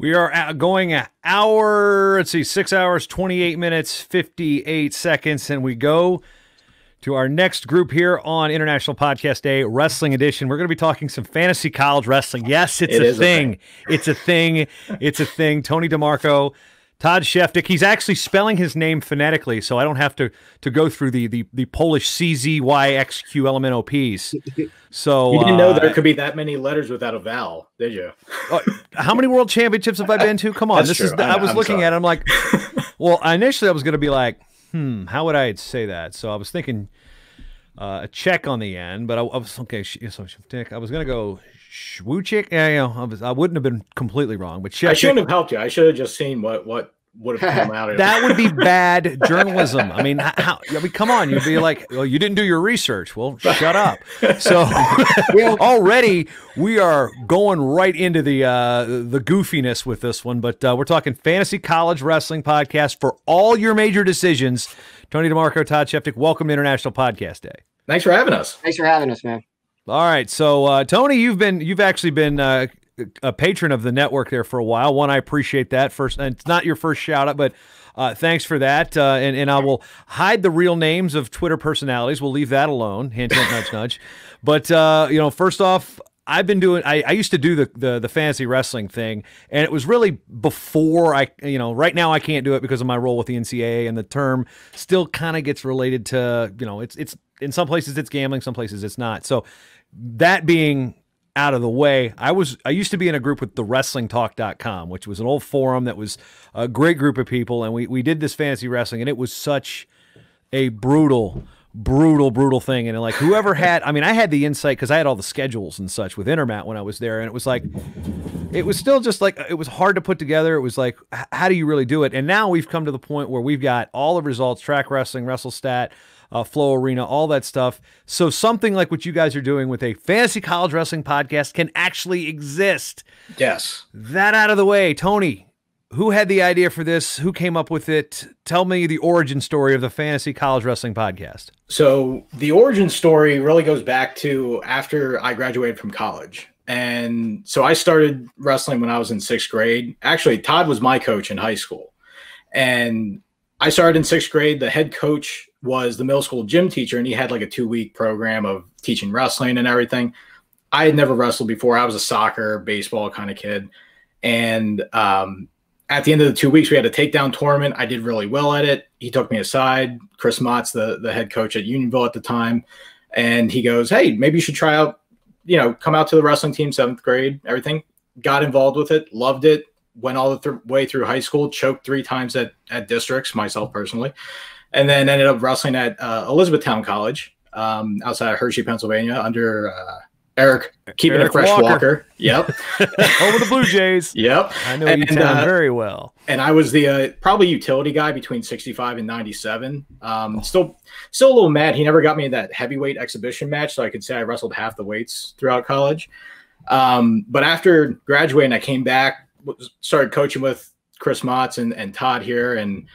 We are going an hour, let's see, 6 hours, 28 minutes, 58 seconds, and we go to our next group here on International Podcast Day, Wrestling Edition. We're going to be talking some fantasy college wrestling. Yes, it's a thing. It's a thing. It's a thing. Tony DiMarco, Todd Szewczyk. He's actually spelling his name phonetically, so I don't have to go through the Polish CZYXQLMNOPs. So you didn't know there could be that many letters without a vowel, did you? How many world championships have I been to? Come on, That's true. I was looking at it, I'm like, well, initially I was going to be like, how would I say that? So I was thinking a check on the end, but I was okay. So I was going to go Szewczyk. Yeah, I wouldn't have been completely wrong, but I shouldn't have helped you. I should have just seen what would have come out of it. That would be bad journalism. I mean, come on. You'd be like, well, you didn't do your research. Well, shut up. So already we are going right into the goofiness with this one, but we're talking fantasy college wrestling podcast for all your major decisions. Tony DiMarco, Todd Szewczyk, welcome to International Podcast Day. Thanks for having us. Thanks for having us, man. All right. So, Tony, you've actually been a patron of the network there for a while. One, I appreciate that. First, and it's not your first shout out, but thanks for that. And I will hide the real names of Twitter personalities. We'll leave that alone. Hint, hint, nudge, nudge. But first off, I've been doing. I used to do the fantasy wrestling thing, and it was really before I. Right now I can't do it because of my role with the NCAA, and the term still kind of gets related to. It's in some places it's gambling, some places it's not. So that being out of the way, I used to be in a group with the WrestlingTalk.com, which was an old forum that was a great group of people, and we did this fantasy wrestling, and it was such a brutal thing. And like whoever had, I had the insight because I had all the schedules and such with Intermat when I was there, and it was like, it was still just like, it was hard to put together. It was like, how do you really do it? And now we've come to the point where we've got all the results, Track Wrestling, WrestleStat, Flow Arena, all that stuff. So something like what you guys are doing with a fantasy college wrestling podcast can actually exist. Yes. That out of the way, Tony, who had the idea for this? Who came up with it? Tell me the origin story of the fantasy college wrestling podcast. So the origin story really goes back to after I graduated from college. And so I started wrestling when I was in 6th grade. Actually, Todd was my coach in high school. And I started in 6th grade. The head coach was the middle school gym teacher, and he had like a 2-week program of teaching wrestling and everything. I had never wrestled before. I was a soccer, baseball kind of kid. And at the end of the 2 weeks, we had a takedown tournament. I did really well at it. He took me aside, Chris Mott's the head coach at Unionville at the time. And he goes, hey, maybe you should try out, come out to the wrestling team, 7th grade, everything. Got involved with it, loved it, went all the way through high school, choked 3 times at districts, myself personally. And then ended up wrestling at Elizabethtown College outside of Hershey, Pennsylvania, under Eric Fresh Walker. Yep. Over the Blue Jays. Yep. I know E-Town very well. And I was the probably utility guy between 65 and 97. Still a little mad. He never got me in that heavyweight exhibition match, so I could say I wrestled half the weights throughout college. But after graduating, I came back, started coaching with Chris Motts and Todd here, and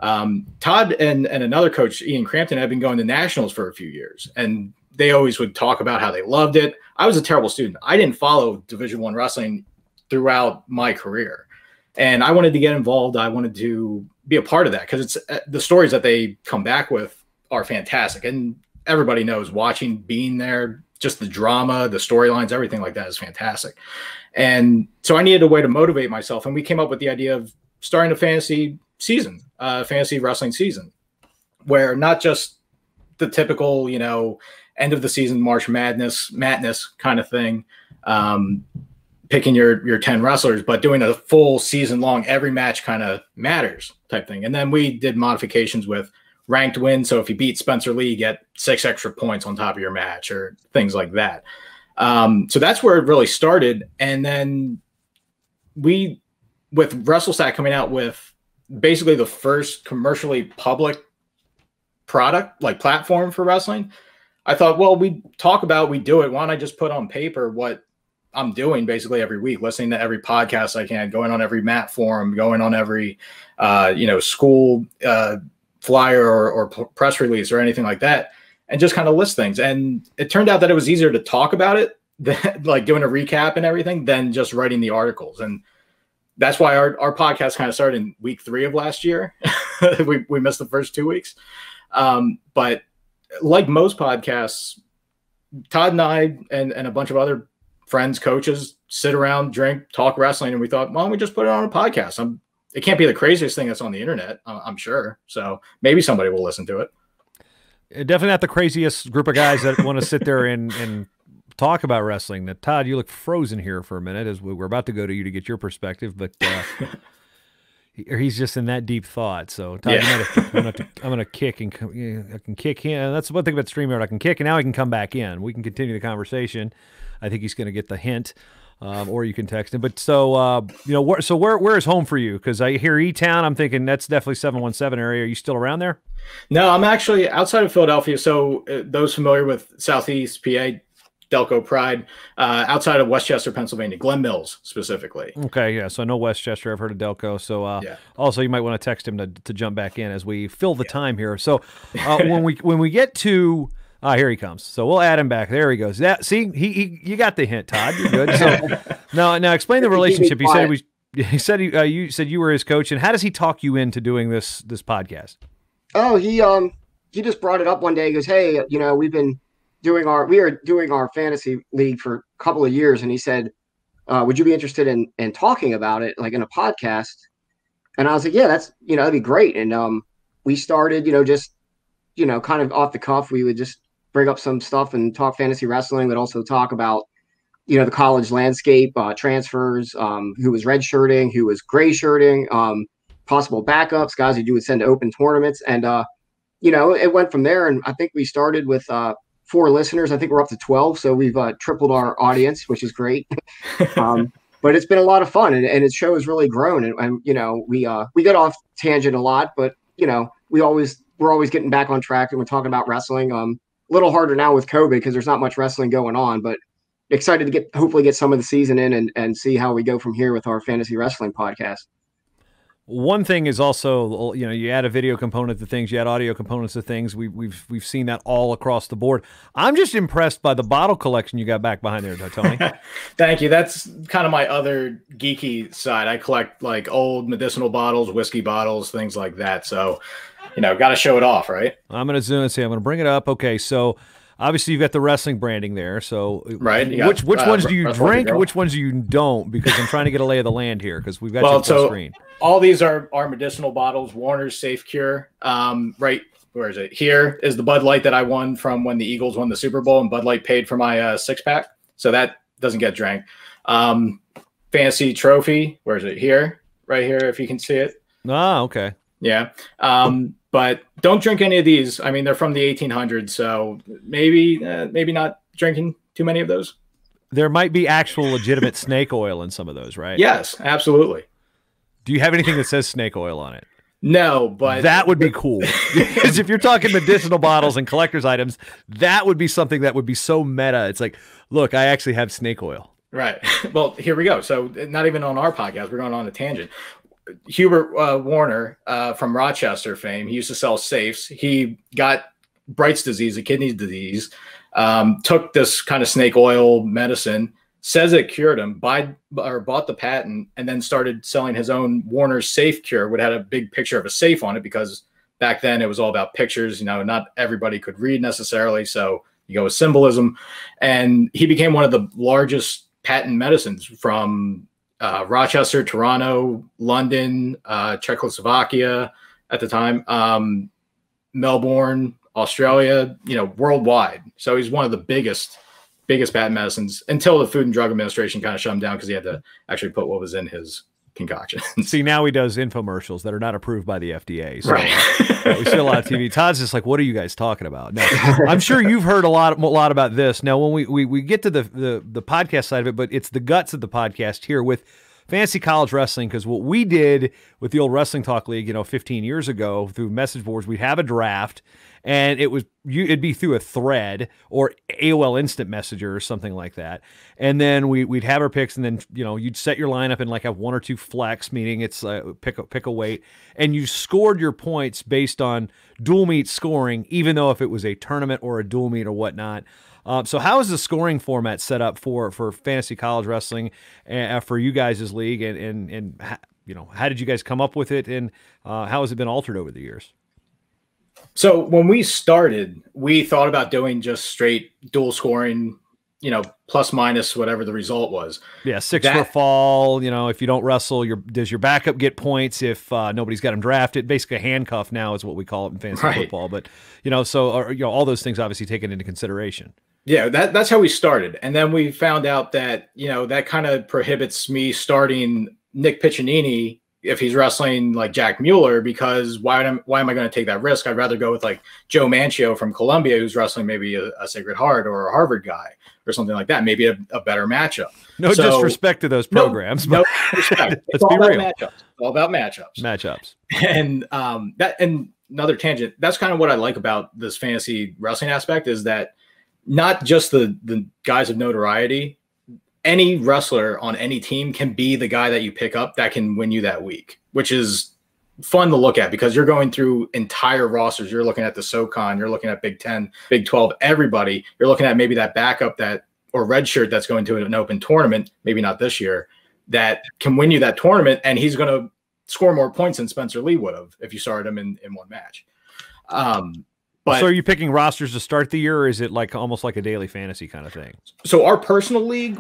Todd and another coach, Ian Crampton, had been going to nationals for a few years, and they always would talk about how they loved it. I was a terrible student. I didn't follow Division I wrestling throughout my career, and I wanted to get involved. I wanted to be a part of that because it's the stories that they come back with are fantastic, and everybody knows watching, being there, just the drama, the storylines, everything like that is fantastic. And so I needed a way to motivate myself, and we came up with the idea of starting a fantasy season, fantasy wrestling season, where not just the typical, end of the season March Madness kind of thing, picking your 10 wrestlers, but doing a full season long, every match kind of matters type thing. And then we did modifications with ranked wins. So if you beat Spencer Lee, you get 6 extra points on top of your match or things like that. So that's where it really started. And then with WrestleStat coming out with basically the first commercially public product, like platform for wrestling, I thought, well, we do it. Why don't I just put on paper what I'm doing basically every week, listening to every podcast I can, going on every mat forum, going on every, school flyer or press release or anything like that, and just kind of list things. And it turned out that it was easier to talk about it, like doing a recap and everything, than just writing the articles. And that's why our podcast kind of started in week 3 of last year. we missed the first 2 weeks. But like most podcasts, Todd and I and a bunch of other friends, coaches, sit around, drink, talk wrestling. And we thought, why don't we just put it on a podcast? It can't be the craziest thing that's on the internet, I'm sure. So maybe somebody will listen to it. Definitely not the craziest group of guys that want to sit there and talk about wrestling. Now, Todd, you look frozen here for a minute as we're about to go to you to get your perspective, but he's just in that deep thought. So, Todd, yeah. I'm going to kick and I can kick him. That's one thing about StreamYard. I can kick and now I can come back in. We can continue the conversation. I think he's going to get the hint, or you can text him. But so, where is home for you? Because I hear E-Town. I'm thinking that's definitely 717 area. Are you still around there? No, I'm actually outside of Philadelphia. So those familiar with Southeast PA, Delco Pride, outside of Westchester, Pennsylvania, Glen Mills specifically. Okay, yeah. So I know Westchester. I've heard of Delco. So also you might want to text him to jump back in as we fill the time here. So when we get to here he comes. So we'll add him back. There he goes. You got the hint, Todd. You're good. So now explain the relationship. You said you were his coach, and how does he talk you into doing this podcast? Oh, he just brought it up one day. He goes, "Hey, we are doing our fantasy league for a couple of years," and he said, "Would you be interested in talking about it, like in a podcast?" And I was like, "Yeah, that'd be great." And we started, just kind of off the cuff. We would just bring up some stuff and talk fantasy wrestling, but also talk about the college landscape, transfers, who was redshirting, who was gray shirting, possible backups, guys who you would send to open tournaments. And, it went from there. And I think we started with 4 listeners. I think we're up to 12. So we've tripled our audience, which is great. But it's been a lot of fun, and its show has really grown. And we get off tangent a lot, but, we're always getting back on track, and we're talking about wrestling. A little harder now with COVID because there's not much wrestling going on, but excited to hopefully get some of the season in and see how we go from here with our fantasy wrestling podcast. One thing is also, you add a video component to things, you add audio components to things. We've seen that all across the board. I'm just impressed by the bottle collection you got back behind there, Tony. Thank you. That's kind of my other geeky side. I collect like old medicinal bottles, whiskey bottles, things like that. So, got to show it off, right? I'm going to zoom and see. I'm going to bring it up. Okay, so obviously you've got the wrestling branding there. So right, which ones do you drink? Which ones do you don't? Because I'm trying to get a lay of the land here because we've got you full screen. All these are medicinal bottles. Warner's Safe Cure. Right, where is it? Here is the Bud Light that I won from when the Eagles won the Super Bowl, and Bud Light paid for my 6-pack. So that doesn't get drank. Fantasy Trophy. Where is it? Here, right here, if you can see it. Ah, okay. Yeah. But don't drink any of these. I mean, they're from the 1800s, so maybe not drinking too many of those. There might be actual legitimate snake oil in some of those, right? Yes, absolutely. Do you have anything that says snake oil on it? No, but that would be cool. Because if you're talking medicinal bottles and collector's items, that would be something that would be so meta. It's like, look, I actually have snake oil. Right. Well, here we go. So not even on our podcast, we're going on a tangent. Hubert Warner from Rochester fame, he used to sell safes. He got Bright's disease, a kidney disease, took this kind of snake oil medicine, says it cured him, bought the patent, and then started selling his own Warner's Safe Cure, which had a big picture of a safe on it because back then it was all about pictures. Not everybody could read necessarily, so you go with symbolism. And he became one of the largest patent medicines from Rochester, Toronto, London, Czechoslovakia at the time, Melbourne, Australia, worldwide. So he's one of the biggest patent medicines until the Food and Drug Administration kind of shut him down because he had to actually put what was in his concoction. See, now he does infomercials that are not approved by the FDA. So right. We see a lot of TV. Todd's just like, what are you guys talking about? Now, I'm sure you've heard a lot about this. Now, when we get to the podcast side of it, but it's the guts of the podcast here with Fantasy College Wrestling, because what we did with the old Wrestling Talk League, 15 years ago through message boards, we'd have a draft, and it'd be through a thread or AOL Instant Messenger or something like that. And then we'd have our picks, and then you'd set your lineup and like have 1 or 2 flex, meaning it's pick a weight, and you scored your points based on dual meet scoring, even though if it was a tournament or a dual meet or whatnot. So how is the scoring format set up for fantasy college wrestling for you guys' league, and how did you guys come up with it, and how has it been altered over the years? So when we started, we thought about doing just straight dual scoring, plus minus whatever the result was. Yeah, six for a fall. If you don't wrestle, does your backup get points if nobody's got him drafted? Basically, a handcuff now is what we call it in fantasy football. But all those things obviously taken into consideration. Yeah, that's how we started, and then we found out that that kind of prohibits me starting Nick Piccinini if he's wrestling like Jack Mueller, because why am I going to take that risk? I'd rather go with like Joe Manchio from Columbia, who's wrestling maybe a Sacred Heart or a Harvard guy or something like that. Maybe a better matchup. No disrespect to those programs. No respect. It's all about matchups. It's all about matchups. And and another tangent. That's kind of what I like about this fantasy wrestling aspect, is that not just the guys of notoriety. Any wrestler on any team can be the guy that you pick up that can win you that week, which is fun to look at because you're going through entire rosters. You're looking at the SoCon, you're looking at Big 10, Big 12, everybody. You're looking at maybe that backup or red shirt that's going to an open tournament, maybe not this year, that can win you that tournament, and he's going to score more points than Spencer Lee would have if you started him in one match. But, so are you picking rosters to start the year, or is it like almost like a daily fantasy kind of thing? So our personal league,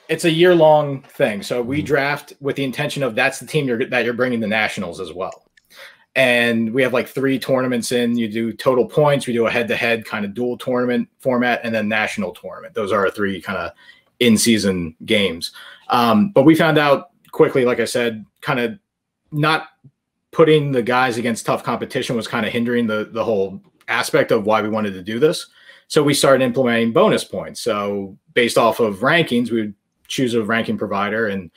it's a year-long thing. So we draft with the intention of that's the team that you're bringing the nationals as well. And we have like 3 tournaments in. You do total points. We do a head-to-head kind of dual tournament format, and then national tournament. Those are our 3 kind of in-season games. But we found out quickly, like I said, kind of not putting the guys against tough competition was kind of hindering the whole aspect of why we wanted to do this. So we started implementing bonus points. So based off of rankings, we would choose a ranking provider. And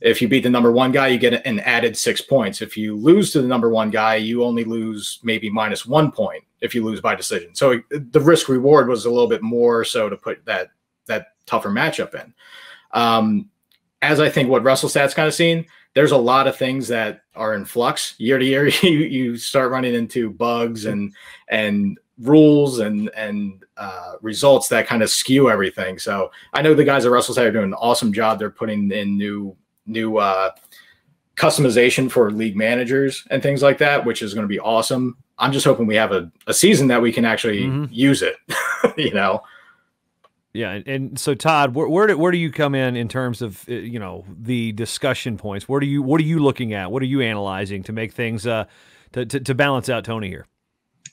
if you beat the number 1 guy, you get an added 6 points. If you lose to the number 1 guy, you only lose maybe -1 point if you lose by decision. So the risk reward was a little bit more so to put that tougher matchup in. As I think what WrestleStat's kind of seen, there's a lot of things that are in flux year to year. You start running into bugs and rules and results that kind of skew everything. So I know the guys at WrestleStat are doing an awesome job. They're putting in new customization for league managers and things like that, which is going to be awesome. I'm just hoping we have a season that we can actually use it, Yeah, and so Todd, where do you come in terms of the discussion points? What are you looking at? What are you analyzing to make things to balance out Tony here?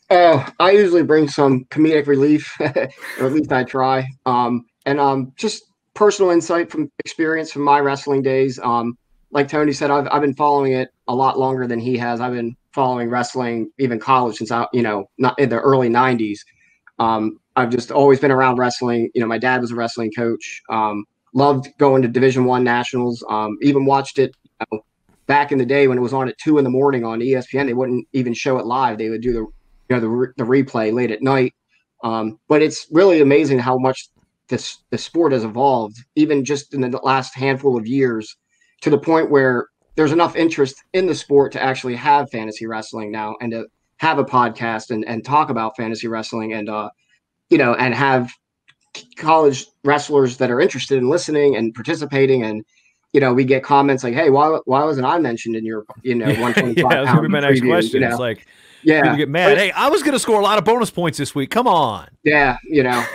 I usually bring some comedic relief, or at least I try. And just personal insight from experience from my wrestling days. Like Tony said, I've been following it a lot longer than he has. I've been following wrestling, even college, since not in the early 90s. I've just always been around wrestling. My dad was a wrestling coach. Loved going to Division I nationals. Even watched it back in the day when it was on at 2 a.m. on ESPN. They wouldn't even show it live. They would do the replay late at night. But it's really amazing how much the sport has evolved, even just in the last handful of years, to the point where there's enough interest in the sport to actually have fantasy wrestling now, and to have a podcast and talk about fantasy wrestling, and and have college wrestlers that are interested in listening and participating. And we get comments like, "Hey, why wasn't I mentioned in your 125 yeah, that's gonna be my next question. It's like, people get mad. Hey, I was going to score a lot of bonus points this week. Come on. Yeah, yeah.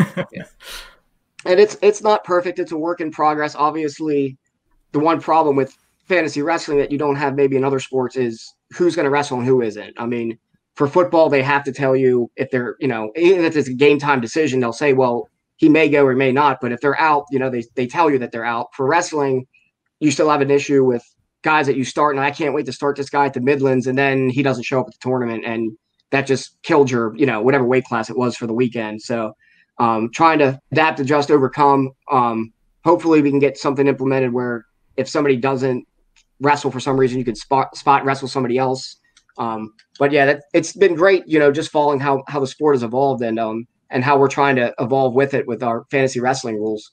And it's not perfect. It's a work in progress. Obviously, the one problem with fantasy wrestling that you don't have maybe in other sports is who's going to wrestle and who isn't. I mean, for football, they have to tell you if they're, even if it's a game time decision, they'll say, well, he may go or may not. But if they're out, they tell you that they're out. For wrestling, you still have an issue with guys that you start, and I can't wait to start this guy at the Midlands, and then he doesn't show up at the tournament, and that just killed your, whatever weight class it was for the weekend. So trying to adapt, adjust, overcome. Hopefully we can get something implemented where if somebody doesn't wrestle for some reason, you can spot wrestle somebody else. But yeah, it's been great, just following how the sport has evolved, and how we're trying to evolve with it with our fantasy wrestling rules.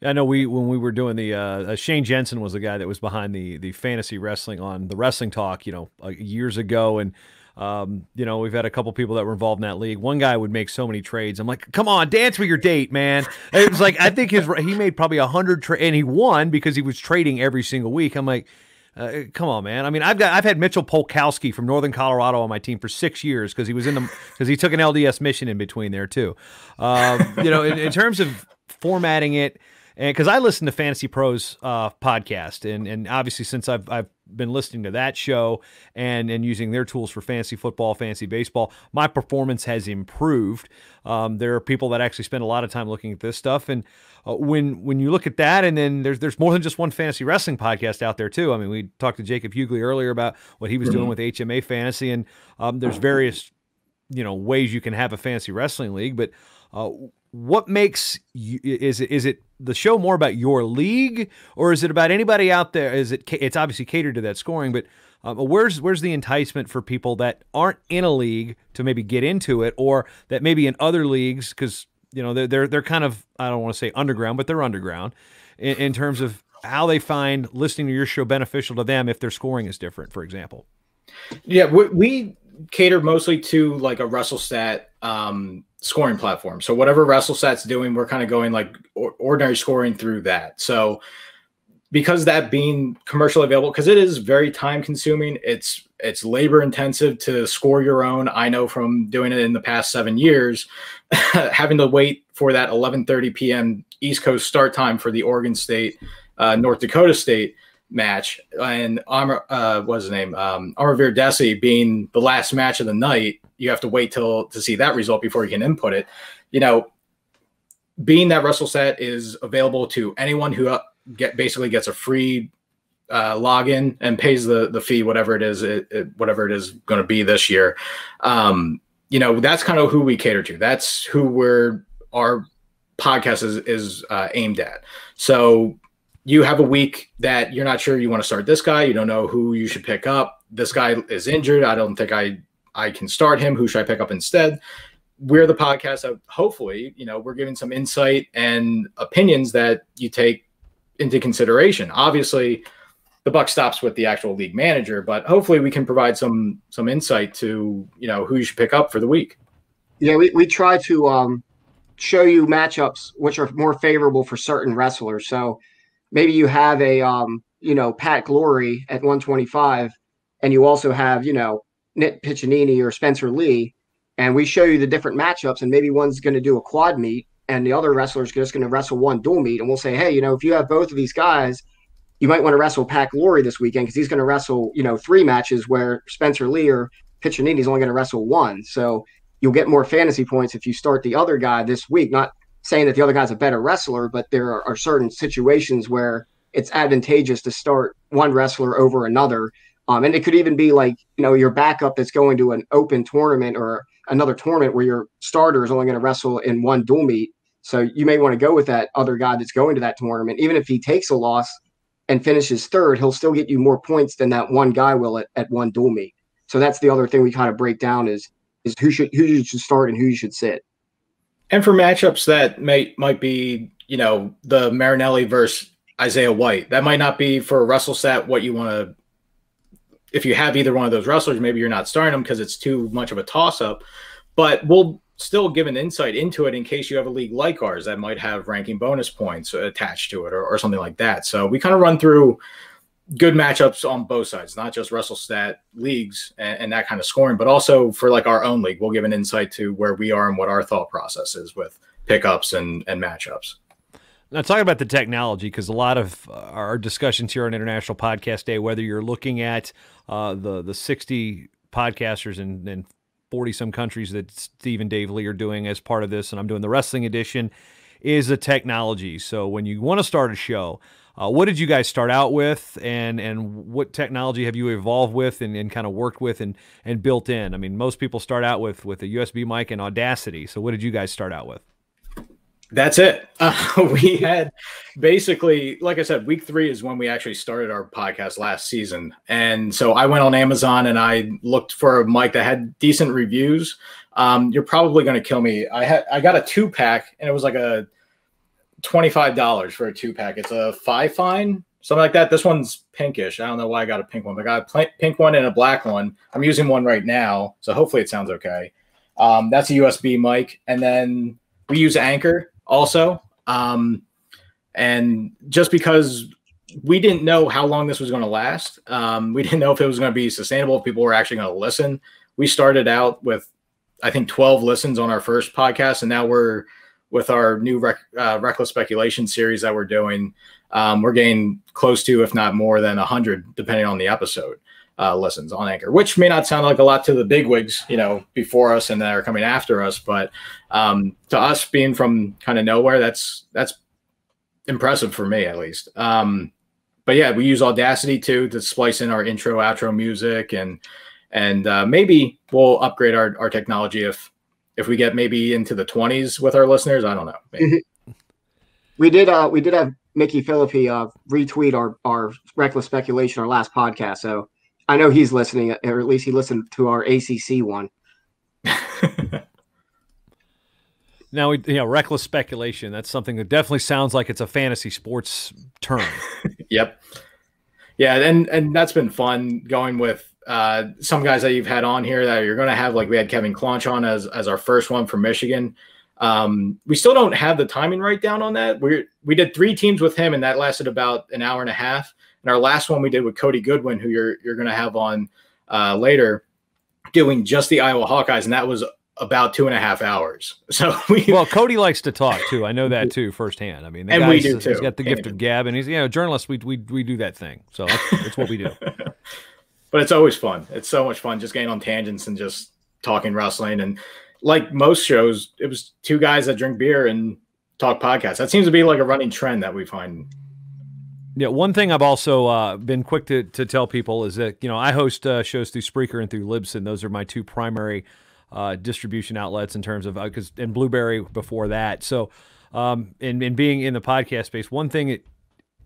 I know when we were doing the Shane Jensen was the guy that was behind the fantasy wrestling on the Wrestling Talk, years ago, and We've had a couple people that were involved in that league. One guy would make so many trades. I'm like, come on, dance with your date, man. It was like, I think he made probably 100 trades, and he won because he was trading every single week. I'm like, come on, man. I mean, I've had Mitchell Polkowski from Northern Colorado on my team for 6 years because he took an LDS mission in between there too. In terms of formatting it, and because I listen to Fantasy Pros podcast, and obviously since I've been listening to that show and using their tools for fantasy football, fantasy baseball, my performance has improved. There are people that actually spend a lot of time looking at this stuff, and when you look at that, and then there's more than just one fantasy wrestling podcast out there too. I mean, we talked to Jacob Hughley earlier about what he was doing with HMA Fantasy, and there's various ways you can have a fantasy wrestling league, but what makes you, is it the show more about your league, or is it about anybody out there? It's obviously catered to that scoring, but where's the enticement for people that aren't in a league to maybe get into it, or that maybe in other leagues, because they're kind of, I don't want to say underground, but they're underground in terms of how they find listening to your show beneficial to them if their scoring is different, for example. Yeah, we cater mostly to like a WrestleStat scoring platform. So whatever WrestleStat's doing, we're kind of going like ordinary scoring through that. So because that being commercially available, because it is very time consuming, it's labor intensive to score your own. I know from doing it in the past 7 years, having to wait for that 11:30 p.m. East Coast start time for the Oregon State, North Dakota State match, and what's his name? Armavir Desi being the last match of the night. You have to wait to see that result before you can input it. Being that WrestleStat is available to anyone who basically gets a free login and pays the fee, whatever it is going to be this year. That's kind of who we cater to. That's who our podcast is aimed at. So you have a week that you're not sure you want to start this guy. You don't know who you should pick up. This guy is injured. I don't think I can start him. Who should I pick up instead? We're the podcast that hopefully, we're giving some insight and opinions that you take into consideration. Obviously, the buck stops with the actual league manager, but hopefully we can provide some insight to, who you should pick up for the week. Yeah, we try to show you matchups which are more favorable for certain wrestlers. So maybe you have a Pat Glory at 125, and you also have Nick Piccinini or Spencer Lee, and we show you the different matchups, and maybe one's going to do a quad meet and the other wrestler's just going to wrestle one dual meet, and we'll say, hey, if you have both of these guys, you might want to wrestle Pat Glory this weekend because he's going to wrestle 3 matches where Spencer Lee or Piccinini is only going to wrestle 1. So you'll get more fantasy points if you start the other guy this week. Not saying that the other guy's a better wrestler, but there are certain situations where it's advantageous to start one wrestler over another. And it could even be like, your backup that's going to an open tournament or another tournament where your starter is only going to wrestle in one dual meet. So you may want to go with that other guy that's going to that tournament. Even if he takes a loss and finishes third, he'll still get you more points than that one guy will at one dual meet. So that's the other thing we kind of break down is who you should start and who you should sit. And for matchups that might be, the Marinelli versus Isaiah White, that might not be for a WrestleStat what you want to. If you have either one of those wrestlers, maybe you're not starting them because it's too much of a toss-up. But we'll still give an insight into it in case you have a league like ours that might have ranking bonus points attached to it or something like that. So we kind of run through good matchups on both sides, not just WrestleStat leagues and that kind of scoring, but also for like our own league. We'll give an insight to where we are and what our thought process is with pickups and matchups. Now, talking about the technology, because a lot of our discussions here on International Podcast Day, whether you're looking at the 60 podcasters and 40-some countries that Steve and Dave Lee are doing as part of this, and I'm doing the wrestling edition, is the technology. So when you want to start a show, what did you guys start out with, and what technology have you evolved with and kind of worked with and built in? I mean, most people start out with a USB mic and Audacity. So what did you guys start out with? That's it. We had basically, like I said, week 3 is when we actually started our podcast last season. And so I went on Amazon and I looked for a mic that had decent reviews. You're probably going to kill me. I got a 2-pack and it was like a $25 for a 2-pack. It's a 5 Fine something like that. This one's pinkish. I don't know why I got a pink one, but I got a pink one and a black one. I'm using one right now, so hopefully it sounds okay. That's a USB mic, and then we use Anchor also. And just because we didn't know how long this was going to last, we didn't know if it was going to be sustainable, if people were actually going to listen. We started out with, I think, 12 listens on our first podcast, and now we're with our new Reckless Speculation series that we're doing. We're getting close to, if not more than 100, depending on the episode, listens on Anchor, which may not sound like a lot to the bigwigs, before us and that are coming after us. But to us, being from kind of nowhere, that's impressive for me, at least. But yeah, we use Audacity too to splice in our intro, outro music, and maybe we'll upgrade our technology if we get maybe into the 20s with our listeners. I don't know. Maybe. We did have Mickey Philippi retweet our Reckless Speculation, our last podcast. So I know he's listening, or at least he listened to our ACC one. Now, Reckless Speculation, that's something that definitely sounds like it's a fantasy sports term. Yep. Yeah, and that's been fun going with some guys that you've had on here that you're going to have. Like we had Kevin Clonch on as our first one from Michigan. We still don't have the timing right down on that. We did 3 teams with him, and that lasted about an hour and a half. And our last one we did with Cody Goodwin, who you're going to have on later, doing just the Iowa Hawkeyes, and that was about 2.5 hours. So Cody likes to talk too. I know that too firsthand. I mean, and we do too. He's got the gift of gab, and he's journalists. We do that thing. So that's what we do. But it's always fun. It's so much fun just getting on tangents and just talking wrestling. And like most shows, it was 2 guys that drink beer and talk podcasts. That seems to be like a running trend that we find. Yeah, one thing I've also been quick to tell people is that I host shows through Spreaker and through Libsyn. Those are my 2 primary distribution outlets in terms of and Blueberry before that. So, and being in the podcast space, one thing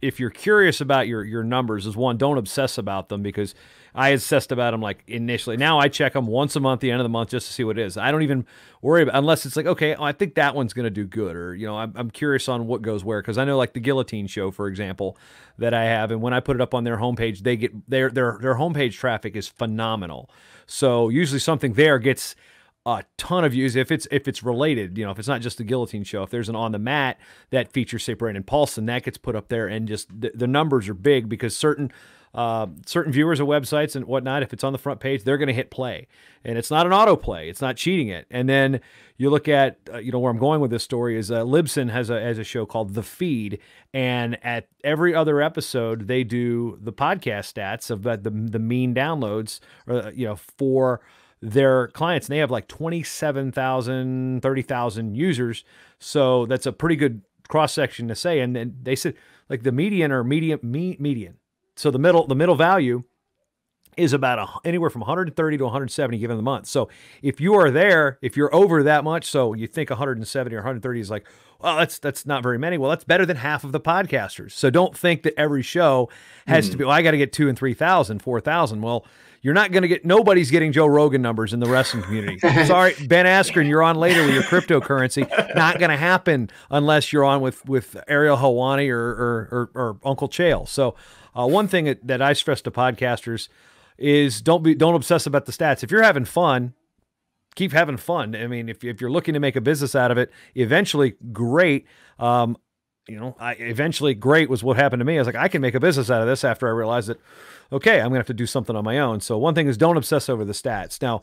if you're curious about your numbers is, one, don't obsess about them, because I obsessed about them like initially. Now I check them once a month, the end of the month, just to see what it is. I don't even worry about, unless it's like, okay, I think that one's going to do good, or I'm curious on what goes where, because I know like the Guillotine Show, for example, that I have, and when I put it up on their homepage, they get their homepage traffic is phenomenal. So usually something there gets a ton of views if it's related, if it's not just the Guillotine Show. If there's an On the Mat that features, say, Brandon Paulson, that gets put up there, and just the numbers are big, because certain viewers of websites and whatnot, if it's on the front page, they're going to hit play, and it's not an autoplay. It's not cheating it. And then you look at where I'm going with this story is Libsyn has a show called The Feed, and at every other episode they do the podcast stats of the mean downloads, for their clients, and they have like 27,000, 30,000 users. So that's a pretty good cross section to say. And then they said like the median or median. So the middle value is about anywhere from 130 to 170 given the month. So if you are there, if you're over that much, so you think 170 or 130 is like, well, that's not very many. Well, that's better than half of the podcasters. So don't think that every show has to be, I got to get 2,000 and 3,000, 4,000. Well, you're not going to get, nobody's getting Joe Rogan numbers in the wrestling community. Sorry, Ben Askren, you're on later with your cryptocurrency. Not going to happen unless you're on with Ariel Helwani or Uncle Chael. So one thing that I stress to podcasters is don't obsess about the stats. If you're having fun, keep having fun. I mean, if you're looking to make a business out of it, eventually great. Eventually great was what happened to me. I was like, I can make a business out of this after I realized that, okay, I'm going to have to do something on my own. So one thing is don't obsess over the stats. Now,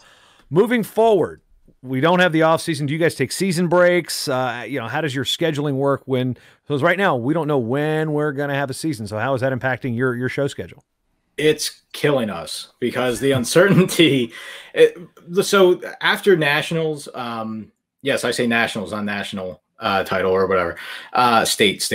moving forward, we don't have the off season. Do you guys take season breaks? How does your scheduling work because right now we don't know when we're going to have a season. So how is that impacting your show schedule? It's killing us because the uncertainty. So after nationals, yes, I say nationals on national title or whatever, states.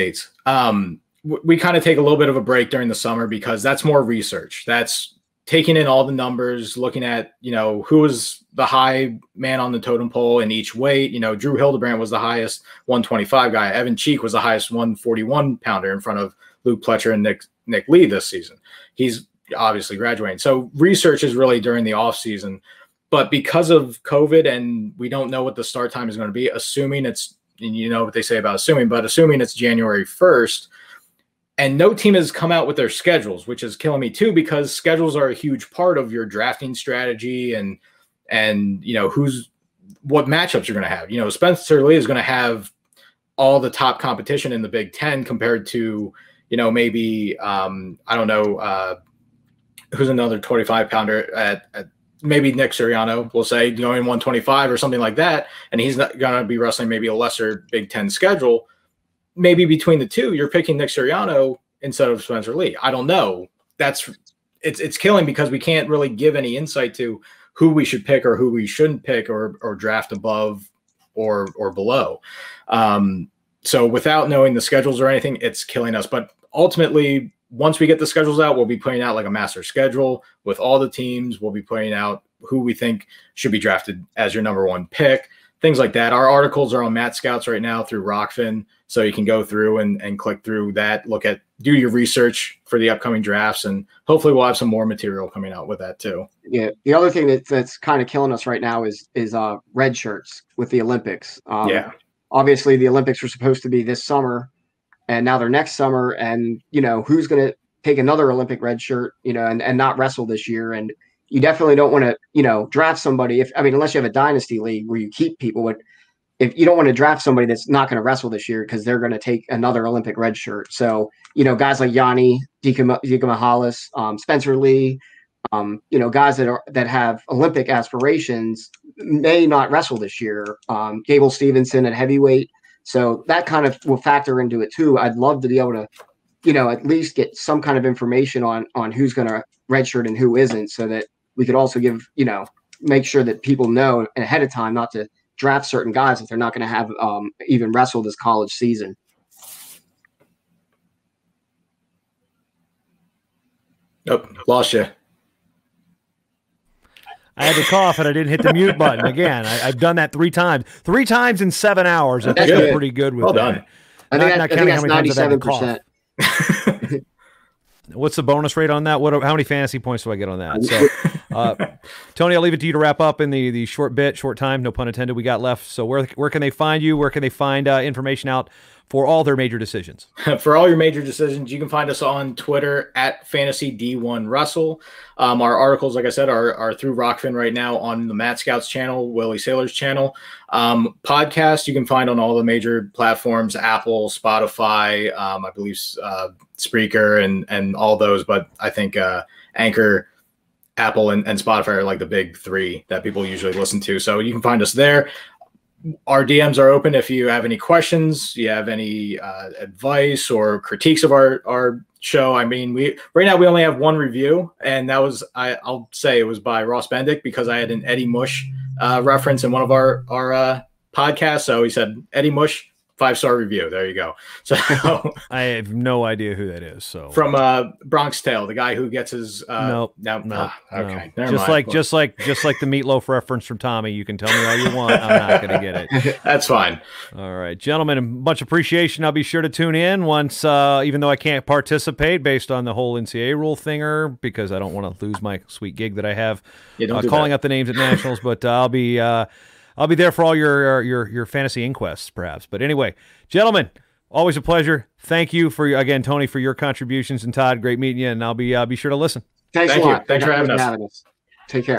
We kind of take a little bit of a break during the summer because that's more research. That's taking in all the numbers, looking at, who was the high man on the totem pole in each weight. Drew Hildebrandt was the highest 125 guy. Evan Cheek was the highest 141 pounder in front of Luke Pletcher and Nick Lee this season. He's obviously graduating. So research is really during the off season, but because of COVID and we don't know what the start time is going to be, assuming it's, and you know what they say about assuming, but assuming it's January 1st, and no team has come out with their schedules, which is killing me too, because schedules are a huge part of your drafting strategy and what matchups you're going to have. Spencer Lee is going to have all the top competition in the Big Ten compared to, maybe I don't know who's another 25-pounder at maybe Nick Sirianno, we'll say, going 125 or something like that, and he's not going to be wrestling maybe a lesser Big Ten schedule. Maybe between the two, you're picking Nick Sirianno instead of Spencer Lee. I don't know. It's killing because we can't really give any insight to who we should pick or who we shouldn't pick or draft above or below. So without knowing the schedules or anything, it's killing us. But ultimately, once we get the schedules out, we'll be putting out like a master schedule with all the teams. We'll be putting out who we think should be drafted as your number one pick, things like that. Our articles are on Matt Scouts right now through Rockfin. So you can go through and click through that, do your research for the upcoming drafts, and hopefully we'll have some more material coming out with that too. Yeah. The other thing that's kind of killing us right now is red shirts with the Olympics. Obviously the Olympics were supposed to be this summer, and now they're next summer, and who's going to take another Olympic red shirt, and not wrestle this year. And you definitely don't want to, draft somebody unless you have a dynasty league where you keep people, but if you don't want to draft somebody that's not going to wrestle this year because they're going to take another Olympic red shirt. So, guys like Yanni Dikamahalis, Spencer Lee, guys that have Olympic aspirations may not wrestle this year. Gable Stevenson at heavyweight. So that kind of will factor into it too. I'd love to be able to, at least get some kind of information on who's going to redshirt and who isn't, so that we could also give, make sure that people know ahead of time not to draft certain guys if they're not going to have even wrestle this college season. Oh, lost you. I had to cough and I didn't hit the mute button again. I've done that 3 times. 3 times in 7 hours. I think I'm pretty good with well that. Done. I think that's 97%. What's the bonus rate on that? How many fantasy points do I get on that? So, Tony, I'll leave it to you to wrap up in the short time, no pun intended, we got left. So where can they find you? Where can they find information out for all their major decisions? For all your major decisions, you can find us on Twitter at FantasyD1Russell. Our articles, like I said, are through Rockfin right now on the Matt Scouts channel, Willie Sailor's channel. Podcast you can find on all the major platforms, Apple, Spotify, I believe Spreaker and all those. But I think Anchor, Apple, and Spotify are like the big 3 that people usually listen to. So you can find us there. Our DMs are open if you have any questions, you have any advice or critiques of our show. I mean, right now we only have 1 review, and that was I'll say it was by Ross Bendick, because I had an Eddie Mush reference in one of our podcasts. So he said Eddie Mush 5-star review. There you go. So I have no idea who that is. So from Bronx Tale, the guy who gets his no. Okay. No. Just like the meatloaf reference from Tommy. You can tell me all you want. I'm not going to get it. That's fine. All right, gentlemen, much appreciation. I'll be sure to tune in once, even though I can't participate based on the whole NCAA rule thinger, because I don't want to lose my sweet gig that I have calling out the names at nationals. But I'll be there for all your fantasy inquests, perhaps. But anyway, gentlemen, always a pleasure. Thank you again, Tony, for your contributions, and Todd, great meeting you. And I'll be sure to listen. Thanks a lot. Thanks for having us. Take care.